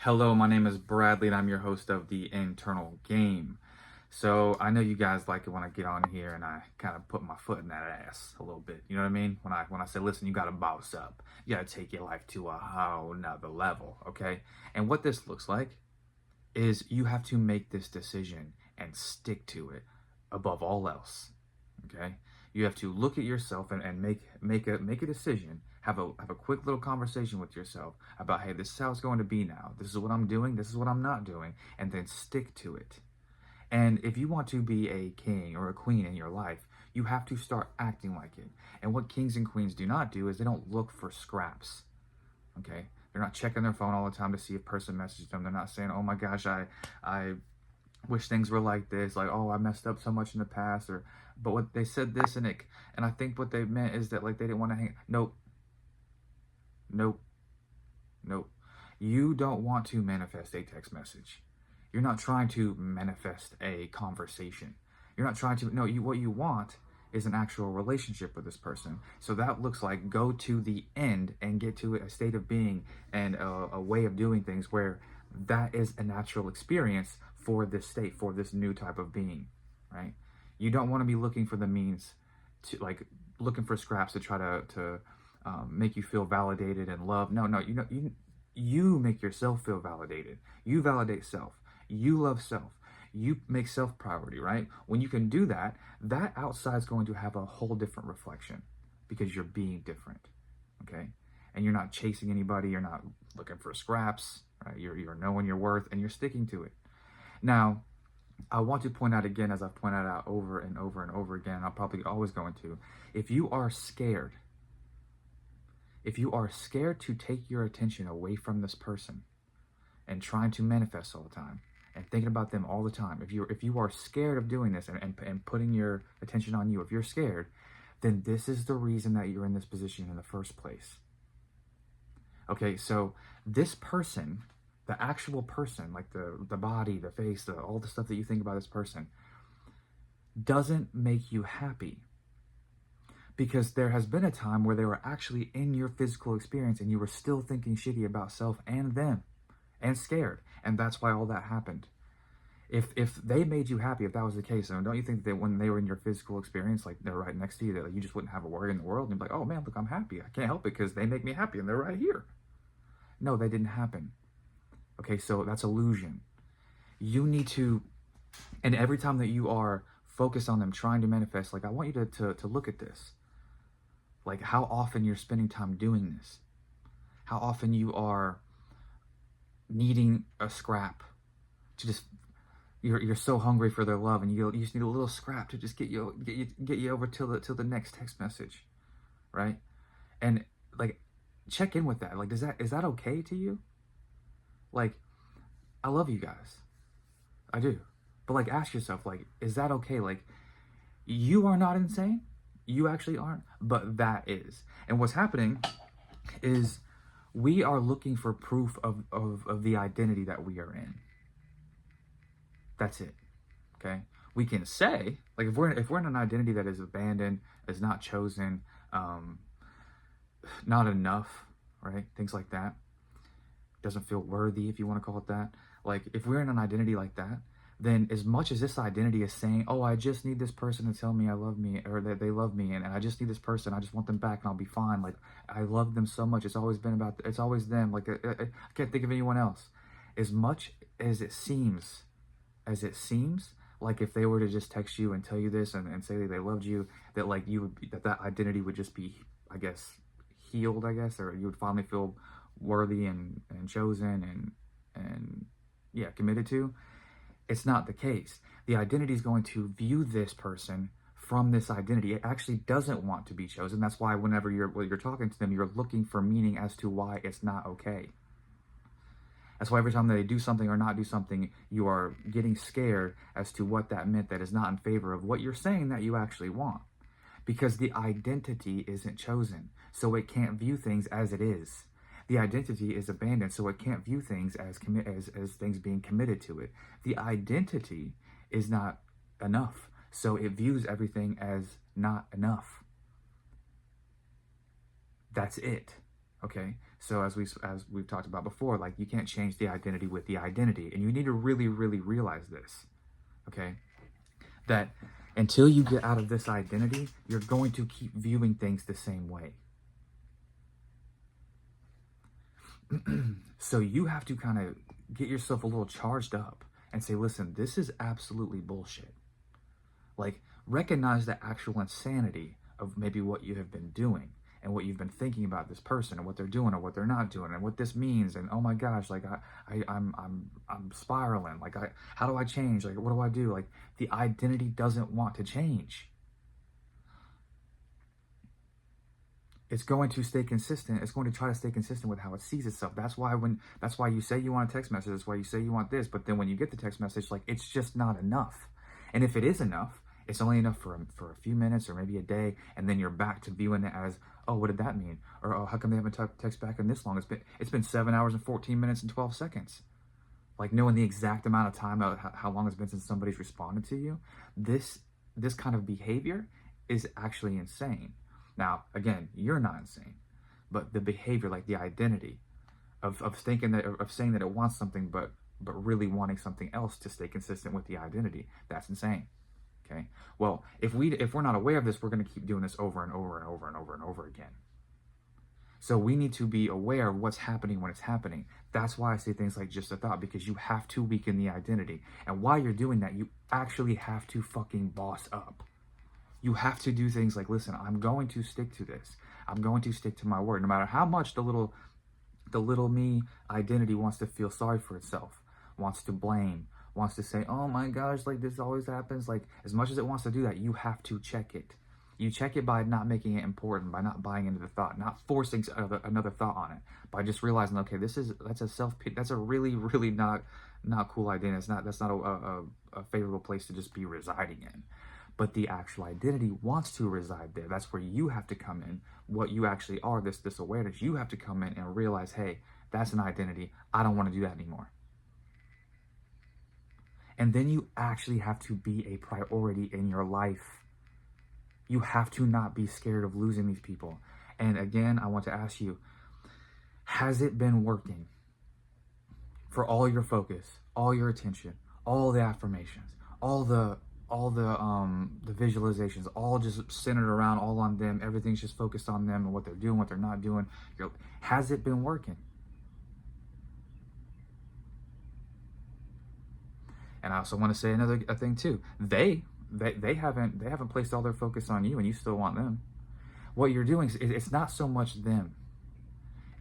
Hello, my name is Bradley, and I'm your host of The Internal Game. So I know you guys like it when I get on here and I kind of put my foot in that ass a little bit. You know what I mean? When I say, listen, you got to boss up. You got to take your life to a whole nother level, okay? And what this looks like is you have to make this decision and stick to it above all else. Okay, you have to look at yourself and make a decision. Have a quick little conversation with yourself about, hey, this is how it's going to be now. This is what I'm doing. This is what I'm not doing, and then stick to it. And if you want to be a king or a queen in your life, you have to start acting like it. And what kings and queens do not do is they don't look for scraps. Okay, they're not checking their phone all the time to see if person messages them. They're not saying, oh my gosh, I wish things were like this, like, oh, I messed up so much in the past, or but what they said this, and I think what they meant is that, like, they didn't want to hang. Nope. Nope. Nope. You don't want to manifest a text message. You're not trying to manifest a conversation. You're not trying to, no, what you want is an actual relationship with this person. So that looks like go to the end and get to a state of being and a way of doing things where that is a natural experience for this state, for this new type of being, right? You don't want to be looking for the means to, like, looking for scraps to try to make you feel validated and loved. No, no, you make yourself feel validated. You validate self. You love self. You make self priority, right? When you can do that, that outside is going to have a whole different reflection because you're being different, okay? And you're not chasing anybody. You're not looking for scraps, right? You're knowing your worth and you're sticking to it. Now, I want to point out again, as I've pointed out over and over and over again, and I'm probably always going to, if you are scared, if you are scared to take your attention away from this person and trying to manifest all the time and thinking about them all the time, if you are scared of doing this and putting your attention on you, if you're scared, then this is the reason that you're in this position in the first place. Okay, so this person, the actual person, like the body, the face, all the stuff that you think about this person, doesn't make you happy. Because there has been a time where they were actually in your physical experience and you were still thinking shitty about self and them and scared. And that's why all that happened. If they made you happy, if that was the case, then don't you think that when they were in your physical experience, like they're right next to you, that like, you just wouldn't have a worry in the world and be like, oh man, look, I'm happy. I can't help it because they make me happy and they're right here. No, that didn't happen. Okay, so that's illusion. You need to, and every time that you are focused on them trying to manifest, like I want you to look at this. Like how often you're spending time doing this. How often you are needing a scrap to just, you're so hungry for their love and you just need a little scrap to just get you over till the next text message, right? And like check in with that. Like is that okay to you? Like I love you guys. I do. But like ask yourself, like, is that okay? Like you are not insane. You actually aren't, but that is. And what's happening is we are looking for proof of the identity that we are in. That's it. Okay. We can say, like, if we're in an identity that is abandoned, is not chosen, not enough, right? Things like that. Doesn't feel worthy, if you want to call it that. Like, if we're in an identity like that, then as much as this identity is saying, oh, I just need this person to tell me I love me, or that they love me, and I just need this person, I just want them back and I'll be fine. Like, I love them so much. It's always been about, it's always them. Like, I can't think of anyone else. As much as it seems, like if they were to just text you and tell you this and say that they loved you, that like you would be, that identity would just be, I guess, healed, I guess, or you would finally feel worthy and chosen and yeah, committed to. It's not the case. The identity is going to view this person from this identity. It actually doesn't want to be chosen. That's why whenever you're talking to them, you're looking for meaning as to why it's not okay. That's why every time they do something or not do something, you are getting scared as to what that meant that is not in favor of what you're saying that you actually want. Because the identity isn't chosen, so it can't view things as it is. The identity is abandoned, so it can't view things as things being committed to it. The identity is not enough, so it views everything as not enough. That's it. Okay, so as we've talked about before, like you can't change the identity with the identity, and you need to really, really realize this. Okay, that until you get out of this identity, you're going to keep viewing things the same way. So you have to kind of get yourself a little charged up and say, listen, this is absolutely bullshit. Like, recognize the actual insanity of maybe what you have been doing and what you've been thinking about this person and what they're doing or what they're not doing and what this means. And oh my gosh, like I'm spiraling. Like, how do I change? Like, what do I do? Like, the identity doesn't want to change. It's going to stay consistent. It's going to try to stay consistent with how it sees itself. That's why you say you want a text message. That's why you say you want this. But then when you get the text message, like, it's just not enough. And if it is enough, it's only enough for a few minutes or maybe a day, and then you're back to viewing it as, oh, what did that mean? Or, oh, how come they haven't text back in this long? It's been 7 hours and 14 minutes and 12 seconds. Like, knowing the exact amount of time, how long it's been since somebody's responded to you, this kind of behavior is actually insane. Now, again, you're not insane, but the behavior, like the identity of thinking that, of saying that it wants something, but really wanting something else to stay consistent with the identity, that's insane. Okay. Well, if we're not aware of this, we're going to keep doing this over and over and over and over and over again. So we need to be aware of what's happening when it's happening. That's why I say things like just a thought, because you have to weaken the identity. And while you're doing that, you actually have to fucking boss up. You have to do things like, listen, I'm going to stick to this. I'm going to stick to my word, no matter how much the little me identity wants to feel sorry for itself, wants to blame, wants to say, oh my gosh, like this always happens. Like, as much as it wants to do that, you have to check it. You check it by not making it important, by not buying into the thought, not forcing another thought on it, by just realizing, okay, that's a really, really not cool idea. That's not a favorable place to just be residing in. But the actual identity wants to reside there. That's where you have to come in. What you actually are, this awareness, you have to come in and realize, hey, that's an identity. I don't want to do that anymore. And then you actually have to be a priority in your life. You have to not be scared of losing these people. And again, I want to ask you, has it been working for all your focus, all your attention, all the affirmations, all the visualizations, all just centered around all on them? Everything's just focused on them and what they're doing, what they're not doing. Has it been working? And I also want to say another thing too. They haven't placed all their focus on you, and you still want them. What you're doing is, it's not so much them.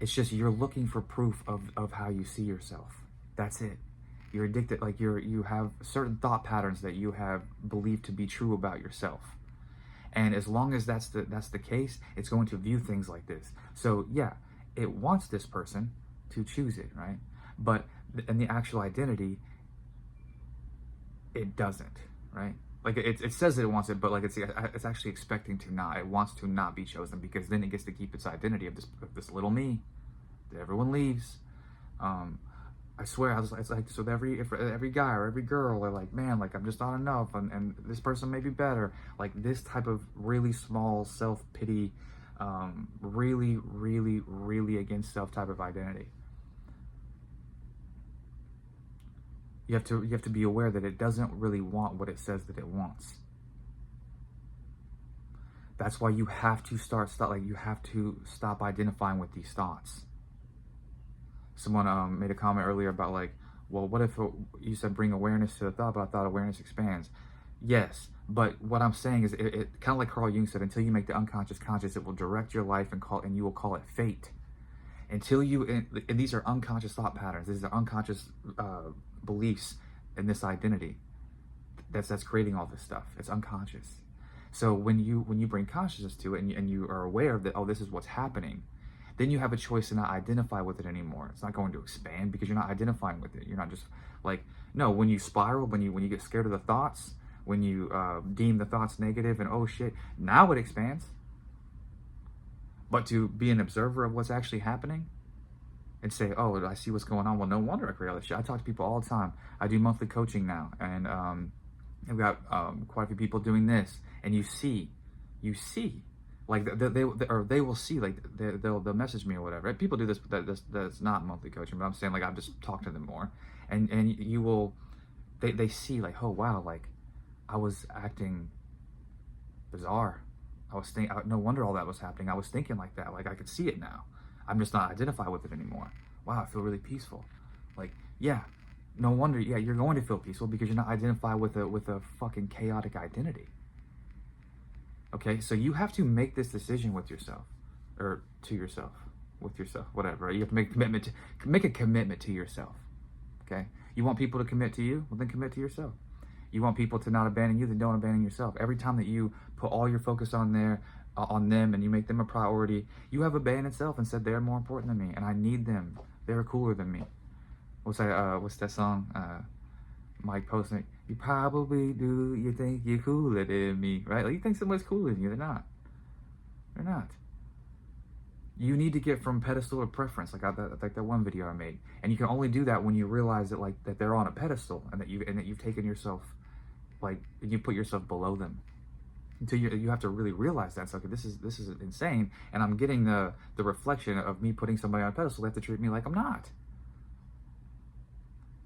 It's just you're looking for proof of how you see yourself. That's it. You're addicted. Like, you have certain thought patterns that you have believed to be true about yourself. And as long as that's the case, it's going to view things like this. So yeah, it wants this person to choose it, right? But in the actual identity, it doesn't, right? Like, it says that it wants it, but like it's actually expecting to not. It wants to not be chosen, because then it gets to keep its identity of this little me that everyone leaves. I swear, it's like, so every guy or every girl, they're like, man, like, I'm just not enough, and this person may be better. Like, this type of really small self-pity, really, really, really against self type of identity. You have to be aware that it doesn't really want what it says that it wants. That's why you have to you have to stop identifying with these thoughts. Someone made a comment earlier about, like, well, what if you said bring awareness to the thought, but I thought awareness expands. Yes, but what I'm saying is, it kind of like Carl Jung said, until you make the unconscious conscious, it will direct your life and you will call it fate. Until and these are unconscious thought patterns. These are unconscious beliefs in this identity that's creating all this stuff. It's unconscious. So when you bring consciousness to it, and you are aware that, oh, this is what's happening, then you have a choice to not identify with it anymore. It's not going to expand because you're not identifying with it. You're not just like, no, when you spiral, when you get scared of the thoughts, when you deem the thoughts negative and, oh shit, now it expands. But to be an observer of what's actually happening and say, oh, I see what's going on. Well, no wonder I create all this shit. I talk to people all the time. I do monthly coaching now, and I've got quite a few people doing this, and you see Like or they will see, like they'll message me or whatever. Right? People do this, but that's not monthly coaching. But I'm saying, like, I've just talked to them more, and you will, they see, like, oh wow, like I was acting bizarre. I was thinking, no wonder all that was happening. I was thinking like that. Like, I could see it now. I'm just not identified with it anymore. Wow, I feel really peaceful. Like, yeah, no wonder. Yeah, you're going to feel peaceful because you're not identified with a fucking chaotic identity. Okay, so you have to make this decision with yourself, or to yourself, with yourself, whatever. You have to make a commitment to yourself. Okay, you want people to commit to you, well then commit to yourself. You want people to not abandon you, then don't abandon yourself. Every time that you put all your focus on them, and you make them a priority, you have abandoned self and said they're more important than me, and I need them. They're cooler than me. What's that song? Mike Posner, you probably do, you think you're cooler than me, right? Like, you think someone's cooler than you, they're not. They're not. You need to get from pedestal to preference, like that one video I made. And you can only do that when you realize that, like, that they're on a pedestal, and that you've taken yourself, like, you put yourself below them. Until you have to really realize that. So, okay, this is insane, and I'm getting the reflection of me putting somebody on a pedestal. They have to treat me like I'm not.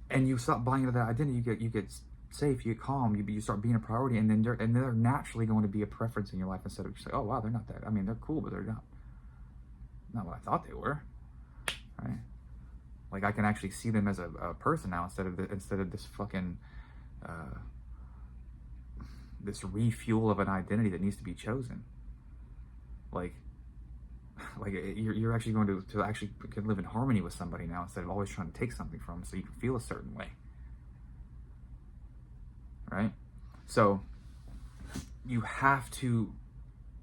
And you stop buying into that identity. You get safe, you get calm, you start being a priority, and then they're naturally going to be a preference in your life, instead of just like, oh wow, they're not that. I mean, they're cool, but they're not what I thought they were, right? Like, I can actually see them as a person now, instead of this fucking this refuel of an identity that needs to be chosen. Like you're actually going to actually can live in harmony with somebody now, instead of always trying to take something from them so you can feel a certain way, right? So you have to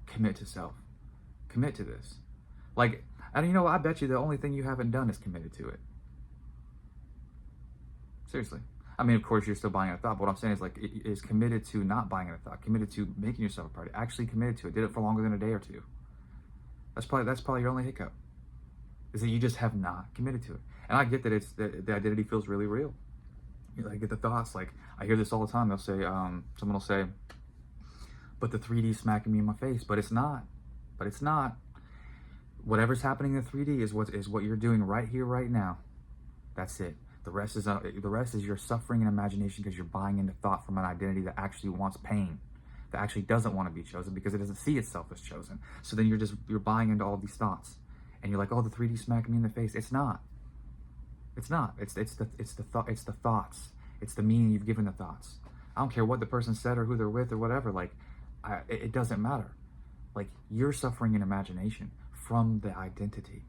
commit to self, commit to this. Like, and you know, I bet you the only thing you haven't done is committed to it. Seriously. I mean, of course, you're still buying a thought, but what I'm saying is, like, it is committed to not buying a thought, committed to making yourself a priority, actually committed to it, did it for longer than a day or two. That's probably your only hiccup, is that you just have not committed to it. And I get that the identity feels really real. I get the thoughts, like, I hear this all the time. They'll say, someone will say, but the 3D smacking me in my face, but it's not. Whatever's happening in 3D is what you're doing right here, right now. That's it. The rest is your suffering and imagination, because you're buying into thought from an identity that actually wants pain, that actually doesn't want to be chosen because it doesn't see itself as chosen. So then you're buying into all these thoughts, and you're like, oh, the 3D smacking me in the face. It's not. It's not. It's the thoughts. It's the meaning you've given the thoughts. I don't care what the person said or who they're with or whatever. Like, it doesn't matter. Like, you're suffering in imagination from the identity,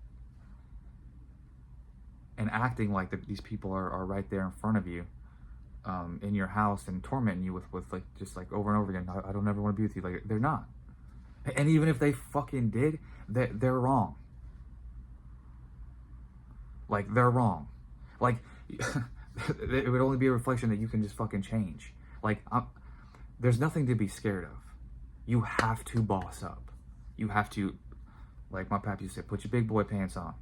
and acting like these people are right there in front of you, in your house, and tormenting you with like, just like over and over again. I don't ever want to be with you. Like, they're not. And even if they fucking did, they're wrong. Like, they're wrong. Like, it would only be a reflection that you can just fucking change. Like, there's nothing to be scared of. You have to boss up. You have to, like my pappy said, put your big boy pants on.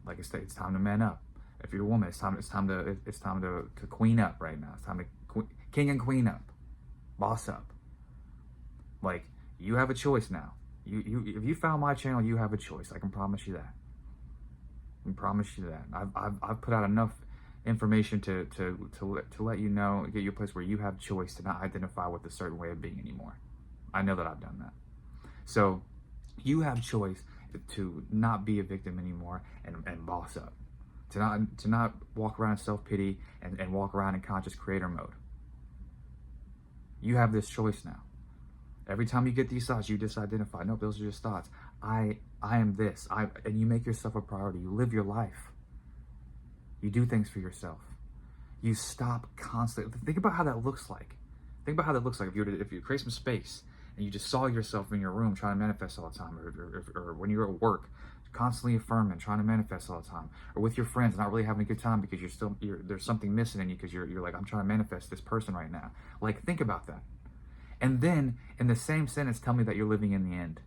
Like, it's time to man up. If you're a woman, it's time to queen up right now. It's time to king and queen up, boss up. Like, you have a choice now. If you found my channel, you have a choice. I can promise you that. I can promise you that. I've put out enough information to let you know, get you a place where you have choice to not identify with a certain way of being anymore. I know that I've done that. So you have choice to not be a victim anymore and boss up, to not walk around in self-pity and walk around in conscious creator mode. You have this choice now. Every time you get these thoughts, you disidentify. Nope, those are just thoughts. I am this. And you make yourself a priority. You live your life. You do things for yourself. You stop constantly. Think about how that looks like. Think about how that looks like if you create some space and you just saw yourself in your room trying to manifest all the time, or when you're at work, constantly affirming, trying to manifest all the time, or with your friends, not really having a good time because there's something missing in you, because you're like, I'm trying to manifest this person right now. Like, think about that. And then, in the same sentence, tell me that you're living in the end.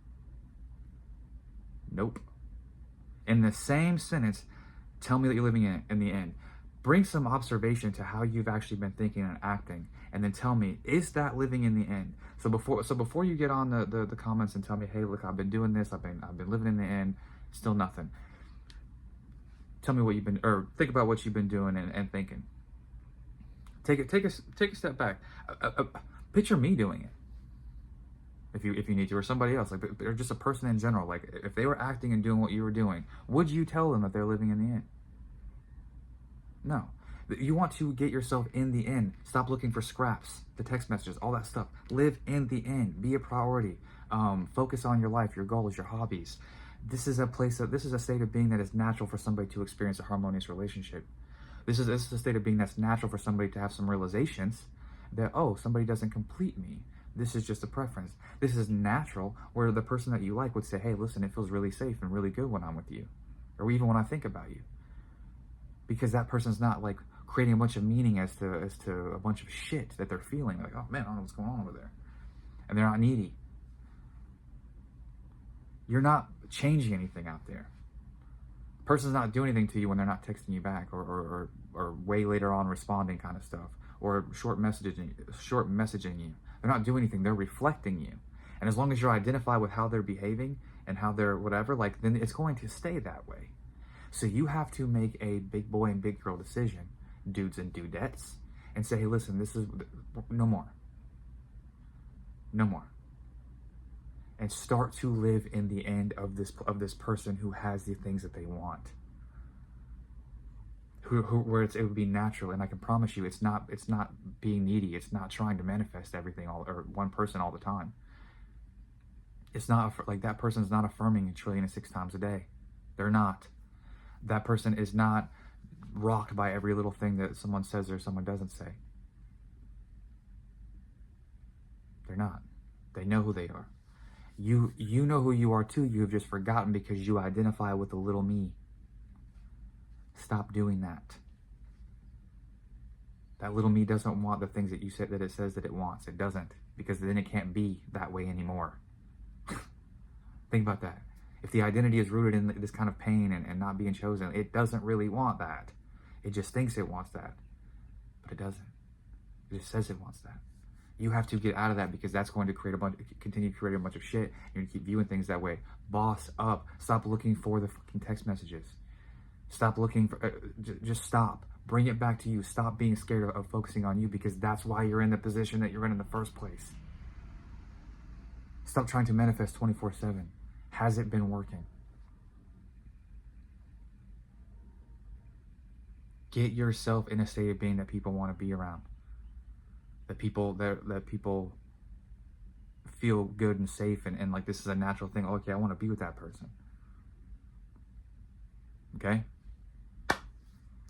Nope. In the same sentence, tell me that you're living in the end. Bring some observation to how you've actually been thinking and acting, and then tell me, is that living in the end? So before you get on the comments and tell me, hey, look, I've been doing this, I've been living in the end, still nothing. Tell me what you've been, or think about what you've been doing and thinking. Take a step back. Picture me doing it, if you need to, or somebody else, like, or just a person in general. Like, if they were acting and doing what you were doing, would you tell them that they're living in the end? No. You want to get yourself in the end. Stop looking for scraps, the text messages, all that stuff. Live in the end. Be a priority. Focus on your life, your goals, your hobbies. This is a state of being that is natural for somebody to experience a harmonious relationship. This is a state of being that's natural for somebody to have some realizations that, oh, somebody doesn't complete me. This is just a preference. This is natural, where the person that you like would say, hey, listen, it feels really safe and really good when I'm with you, or even when I think about you. Because that person's not like creating a bunch of meaning as to a bunch of shit that they're feeling. Like, oh man, I don't know what's going on over there. And they're not needy. You're not changing anything out there. The person's not doing anything to you when they're not texting you back, or way later on responding kind of stuff, or short messaging you. They're not doing anything. They're reflecting you. And as long as you're identified with how they're behaving and how they're whatever, like, then it's going to stay that way. So you have to make a big boy and big girl decision, dudes and dudettes, and say, hey, listen, this is no more. No more. And start to live in the end of this person who has the things that they want. Where it would be natural, and I can promise you, it's not being needy. It's not trying to manifest everything or one person all the time. It's not like that person's not affirming 1,000,006,000,000 times a day. They're not. That person is not rocked by every little thing that someone says or someone doesn't say. They're not. They know who they are. You know who you are too. You have just forgotten because you identify with the little me. Stop doing that. That little me doesn't want the things that you said that it says that it wants. It doesn't, because then it can't be that way anymore. Think about that. If the identity is rooted in this kind of pain and not being chosen, it doesn't really want that. It just thinks it wants that, but it doesn't. It just says it wants that. You have to get out of that, because that's going to continue creating a bunch of shit. You're gonna keep viewing things that way. Boss up. Stop looking for the fucking text messages. Stop looking for. Just stop. Bring it back to you. Stop being scared of focusing on you, because that's why you're in the position that you're in the first place. Stop trying to manifest 24/7. Has it been working? Get yourself in a state of being that people want to be around. That people feel good and safe, and like this is a natural thing. Oh, okay, I want to be with that person. Okay?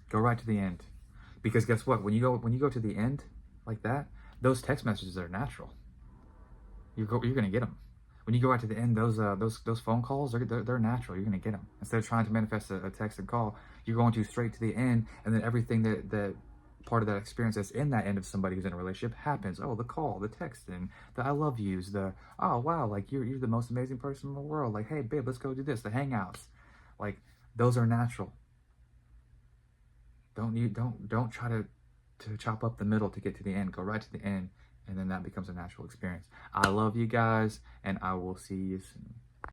Go right to the end. Because guess what? When you go to the end like that, those text messages are natural. You're gonna get them. When you go out to the end, those phone calls, they're natural. You're gonna get them. Instead of trying to manifest a text and call, you're going to straight to the end, and then everything that part of that experience that's in that end of somebody who's in a relationship happens. Oh, the call, the texting, the I love yous, the oh wow, like you're the most amazing person in the world. Like, hey babe, let's go do this. The hangouts, like those are natural. Don't try to chop up the middle to get to the end. Go right to the end. And then that becomes a natural experience. I love you guys, and I will see you soon.